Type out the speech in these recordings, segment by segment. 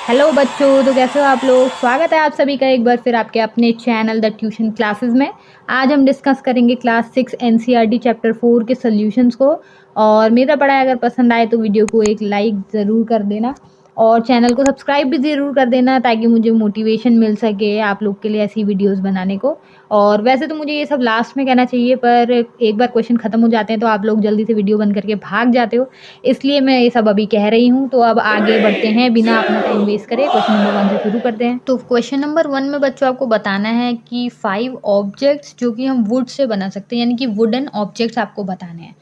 Hello बच्चों, तो कैसे हो आप लोग। स्वागत है आप सभी का एक बार फिर आपके अपने चैनल द ट्यूशन क्लासेस में। आज हम डिस्कस करेंगे क्लास 6 एनसीईआरटी चैप्टर 4 के सॉल्यूशंस को। और मेरा पढ़ाई अगर पसंद आए तो वीडियो को एक लाइक ज़रूर कर देना और चैनल को सब्सक्राइब भी ज़रूर कर देना ताकि मुझे मोटिवेशन मिल सके आप लोग के लिए ऐसी वीडियोस बनाने को। और वैसे तो मुझे ये सब लास्ट में कहना चाहिए, पर एक बार क्वेश्चन ख़त्म हो जाते हैं तो आप लोग जल्दी से वीडियो बंद करके भाग जाते हो, इसलिए मैं ये सब अभी कह रही हूँ। तो अब आगे बढ़ते हैं बिना अपना टाइम वेस्ट करे, क्वेश्चन नंबर 1 से शुरू करते हैं। तो क्वेश्चन नंबर 1 में बच्चों आपको बताना है कि 5 ऑब्जेक्ट्स जो कि हम वुड से बना सकते हैं, यानी कि वुडन ऑब्जेक्ट्स आपको बताने हैं।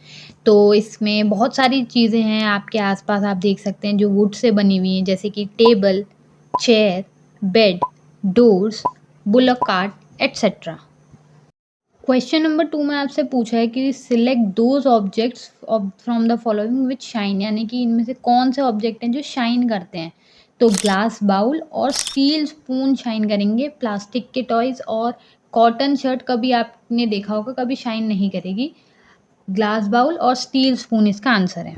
तो इसमें बहुत सारी चीज़ें हैं आपके आसपास, आप देख सकते हैं जो वुड से बनी हुई हैं, जैसे कि table, chair, bed, doors, bullock cart etcetera. Question number 2 में आपसे पूछा है कि select those objects from the following which shine, यानी कि इनमें से कौन से ऑब्जेक्ट हैं जो शाइन करते हैं। तो ग्लास बाउल और स्टील स्पून शाइन करेंगे। प्लास्टिक के टॉयज और कॉटन शर्ट कभी आपने देखा होगा कभी शाइन नहीं करेगी। ग्लास बाउल और स्टील स्पून इसका आंसर है।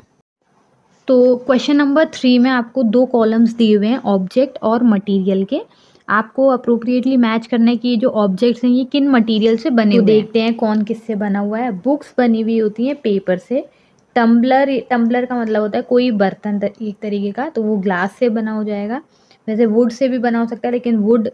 तो क्वेश्चन नंबर 3 में आपको 2 कॉलम्स दिए हुए हैं ऑब्जेक्ट और मटेरियल के। आपको अप्रोप्रिएटली मैच करना है कि ये जो ऑब्जेक्ट्स हैं ये किन मटेरियल से बने हुए हैं। देखते हैं कौन किससे बना हुआ है। बुक्स बनी हुई होती हैं पेपर से। टम्बलर, टम्बलर का मतलब होता है कोई बर्तन एक तरीके का, तो वो ग्लास से बना हो जाएगा। वैसे वुड से भी बना हो सकता है, लेकिन वुड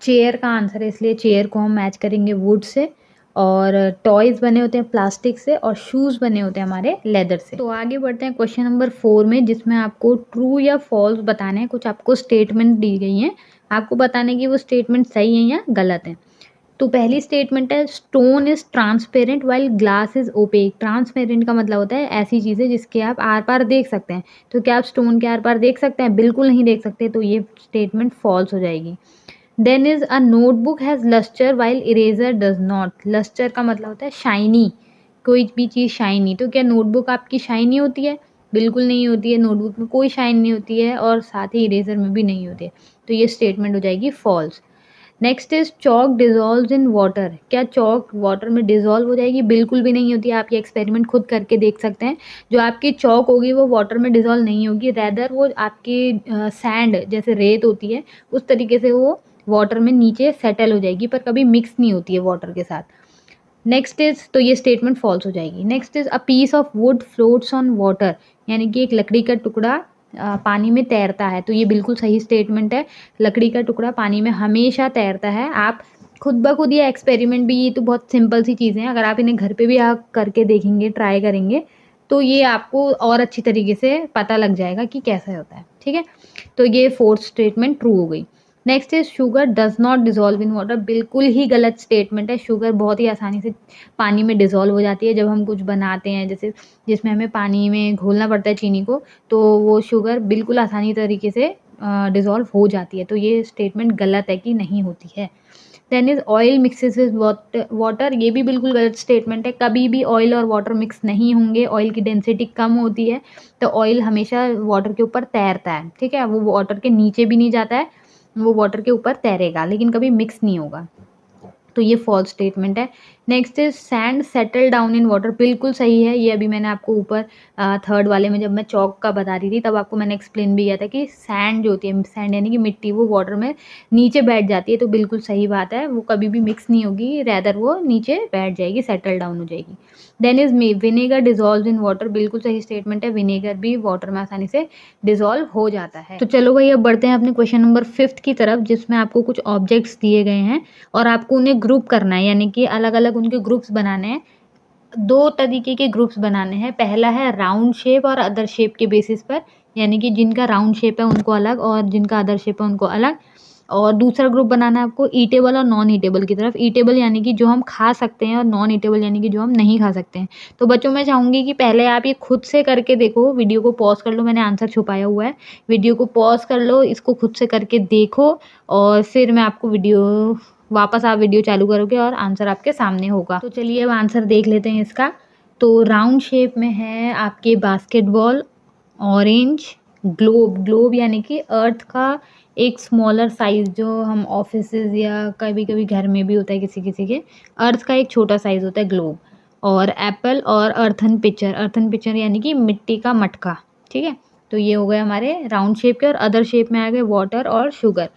चेयर का आंसर है, इसलिए चेयर को हम मैच करेंगे वुड से। और टॉयज़ बने होते हैं प्लास्टिक से और शूज़ बने होते हैं हमारे लेदर से। तो आगे बढ़ते हैं क्वेश्चन नंबर 4 में, जिसमें आपको ट्रू या फॉल्स बताना है। कुछ आपको स्टेटमेंट दी गई हैं, आपको बताना है कि वो स्टेटमेंट सही है या गलत है। तो पहली स्टेटमेंट है stone is transparent while glass is opaque. Transparent का मतलब होता है ऐसी चीज़ें जिसके आप आर पार देख सकते हैं। तो क्या आप स्टोन के आर पार देख सकते हैं? बिल्कुल नहीं देख सकते, तो ये स्टेटमेंट फॉल्स हो जाएगी। Then is a notebook has lustre while eraser does not. Lustre का मतलब होता है शाइनी, कोई भी चीज़ शाइनी। तो क्या नोटबुक आपकी शाइनी होती है? बिल्कुल नहीं होती है, नोटबुक में कोई शाइन नहीं होती है और साथ ही इरेजर में भी नहीं होती है। तो ये स्टेटमेंट हो जाएगी false. Next is chalk dissolve in water. क्या चॉक वाटर में डिजॉल्व हो जाएगी? बिल्कुल भी नहीं होती है। आप ये एक्सपेरिमेंट खुद करके देख सकते हैं। जो आपकी चॉक होगी वो वाटर में डिजॉल्व नहीं होगी, रैदर वो आपकी सैंड जैसे रेत होती है उस तरीके से वो वाटर में नीचे सेटल हो जाएगी, पर कभी मिक्स नहीं होती है वाटर के साथ। नेक्स्ट इज, तो ये स्टेटमेंट फॉल्स हो जाएगी। Next is a piece of wood floats on water, यानी कि एक लकड़ी का टुकड़ा पानी में तैरता है। तो ये बिल्कुल सही स्टेटमेंट है। लकड़ी का टुकड़ा पानी में हमेशा तैरता है। आप खुद ब खुद ये एक्सपेरिमेंट भी, ये तो बहुत सिंपल सी चीज़ें हैं, अगर आप इन्हें घर पे भी आप करके देखेंगे, ट्राई करेंगे, तो ये आपको और अच्छी तरीके से पता लग जाएगा कि कैसा होता है। ठीक है, तो ये फोर्थ स्टेटमेंट ट्रू हो गई। Next is sugar does not dissolve in water. बिल्कुल ही गलत स्टेटमेंट है। शुगर बहुत ही आसानी से पानी में डिजॉल्व हो जाती है। जब हम कुछ बनाते हैं जैसे जिसमें हमें पानी में घोलना पड़ता है चीनी को, तो वो शुगर बिल्कुल आसानी तरीके से डिजॉल्व हो जाती है। तो ये स्टेटमेंट गलत है कि नहीं होती है। Then is oil mixes with water. ये भी बिल्कुल गलत स्टेटमेंट है। कभी भी ऑयल और वाटर मिक्स नहीं होंगे। ऑयल की डेंसिटी कम होती है, तो ऑयल हमेशा वाटर के ऊपर तैरता है। ठीक है, वो वाटर के नीचे भी नहीं जाता है, वो वाटर के ऊपर तैरेगा, लेकिन कभी मिक्स नहीं होगा। तो ये फॉल्स स्टेटमेंट है। Next is sand settle down in water. बिल्कुल सही है। ये अभी मैंने आपको ऊपर थर्ड वाले में जब मैं चौक का बता रही थी तब आपको मैंने एक्सप्लेन भी किया था कि सैंड जो होती है, सैंड यानी कि मिट्टी, वो वाटर में नीचे बैठ जाती है। तो बिल्कुल सही बात है, वो कभी भी मिक्स नहीं होगी, रैदर वो नीचे बैठ जाएगी, सेटल डाउन हो जाएगी। Then is vinegar dissolve in water. बिल्कुल सही स्टेटमेंट है। विनेगर भी वाटर में आसानी से डिजॉल्व हो जाता है। तो चलो भाई, अब बढ़ते हैं अपने क्वेश्चन नंबर 5 की तरफ, जिसमें आपको कुछ ऑब्जेक्ट्स दिए गए हैं और आपको उन्हें ग्रुप करना है, यानी कि अलग अलग उनके ग्रुप्स बनाने हैं। 2 तरीके के ग्रुप्स बनाने हैं। पहला है राउंड शेप और अदर शेप के बेसिस पर, यानी कि जिनका राउंड शेप है उनको अलग और जिनका अदर शेप है उनको अलग। और दूसरा ग्रुप बनाना है आपको ईटेबल और नॉन ईटेबल की तरफ। ईटेबल यानी कि जो हम खा सकते हैं और नॉन ईटेबल यानी कि जो हम नहीं खा सकते हैं। तो बच्चों, मैं चाहूँगी कि पहले आप ये खुद से करके देखो। वीडियो को पॉज़ कर लो, मैंने आंसर छुपाया हुआ है। वीडियो को पॉज़ कर लो, इसको खुद से करके देखो और फिर मैं आपको वापस आप वीडियो चालू करोगे और आंसर आपके सामने होगा। तो चलिए अब आंसर देख लेते हैं इसका। तो राउंड शेप में है आपके बास्केटबॉल, ऑरेंज, ग्लोब। ग्लोब यानी कि अर्थ का एक स्मॉलर साइज़, जो हम ऑफिसेज़ या कभी कभी घर में भी होता है किसी किसी के, अर्थ का एक छोटा साइज़ होता है ग्लोब। और एप्पल और अर्थन पिक्चर। अर्थन पिक्चर यानी कि मिट्टी का मटका। ठीक है, तो ये हो गए हमारे राउंड शेप के, और अदर शेप में आ गए वाटर और शुगर।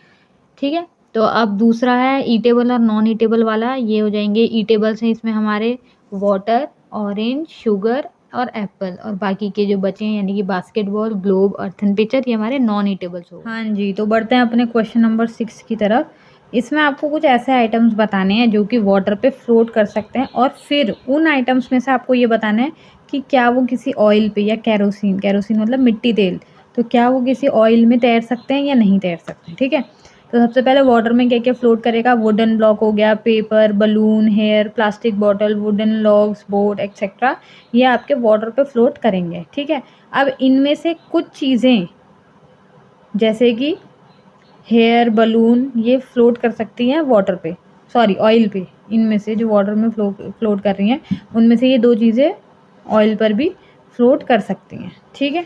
ठीक है, तो अब दूसरा है ईटेबल और नॉन ईटेबल वाला। ये हो जाएंगे ईटेबल्स हैं इसमें हमारे वाटर, ऑरेंज, शुगर और एप्पल, और बाकी के जो बचे हैं यानी कि बास्केटबॉल, ग्लोब, अर्थन पिक्चर, ये हमारे नॉन ईटेबल्स हो। हाँ जी, तो बढ़ते हैं अपने क्वेश्चन नंबर 6 की तरफ। इसमें आपको कुछ ऐसे आइटम्स बताने हैं जो कि वाटर पे फ्लोट कर सकते हैं, और फिर उन आइटम्स में से आपको ये बताना है कि क्या वो किसी ऑयल पे या कैरोसिन, कैरोसिन मतलब मिट्टी तेल, तो क्या वो किसी ऑयल में तैर सकते हैं या नहीं तैर सकते। ठीक है, तो सबसे पहले वाटर में क्या क्या फ्लोट करेगा, वुडन ब्लॉक हो गया, paper, balloon, hair, plastic bottle, wooden logs, boat etcetera, ये आपके वाटर पे फ्लोट करेंगे। ठीक है, अब इनमें से कुछ चीज़ें जैसे कि हेयर, बलून, ये फ्लोट कर सकती हैं वाटर पे, सॉरी ऑयल पे। इनमें से जो वाटर में फ्लोट कर रही हैं उनमें से ये दो चीज़ें ऑयल पर भी फ्लोट कर सकती हैं। ठीक है,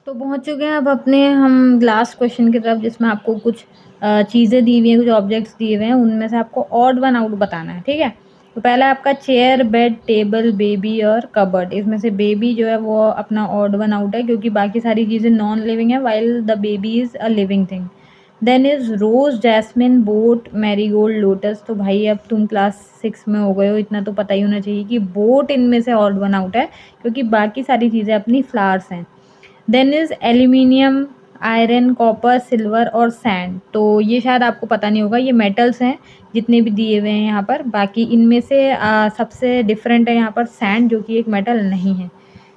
तो पहुंच चुके हैं अब अपने हम लास्ट क्वेश्चन की तरफ, जिसमें आपको कुछ चीज़ें दी हुई हैं, कुछ ऑब्जेक्ट्स दिए हुए हैं, उनमें से आपको ऑड वन आउट बताना है। ठीक है, तो पहला आपका चेयर, बेड, टेबल, बेबी और कबर्ड। इसमें से बेबी जो है वो अपना ऑड वन आउट है, क्योंकि बाकी सारी चीज़ें नॉन लिविंग है, while the baby is a living thing. Then is rose, jasmine, boat, marigold, lotus. तो भाई अब तुम क्लास 6 में हो गए हो, इतना तो पता ही होना चाहिए कि बोट इनमें से ऑड वन आउट है, क्योंकि बाकी सारी चीज़ें अपनी फ्लावर्स हैं। Then is aluminium, iron, copper, silver और सैंड। तो ये शायद आपको पता नहीं होगा, ये मेटल्स हैं जितने भी दिए हुए हैं यहाँ पर। बाकी इनमें से सबसे डिफरेंट है यहाँ पर सैंड, जो कि एक मेटल नहीं है।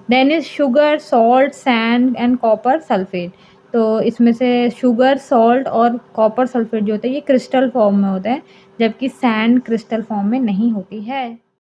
Then is sugar, salt, sand and copper sulphate. तो इसमें से शुगर, सॉल्ट और कॉपर सल्फेट जो होता है ये क्रिस्टल फॉर्म में होता है, जबकि सैंड क्रिस्टल फॉर्म में नहीं होती है।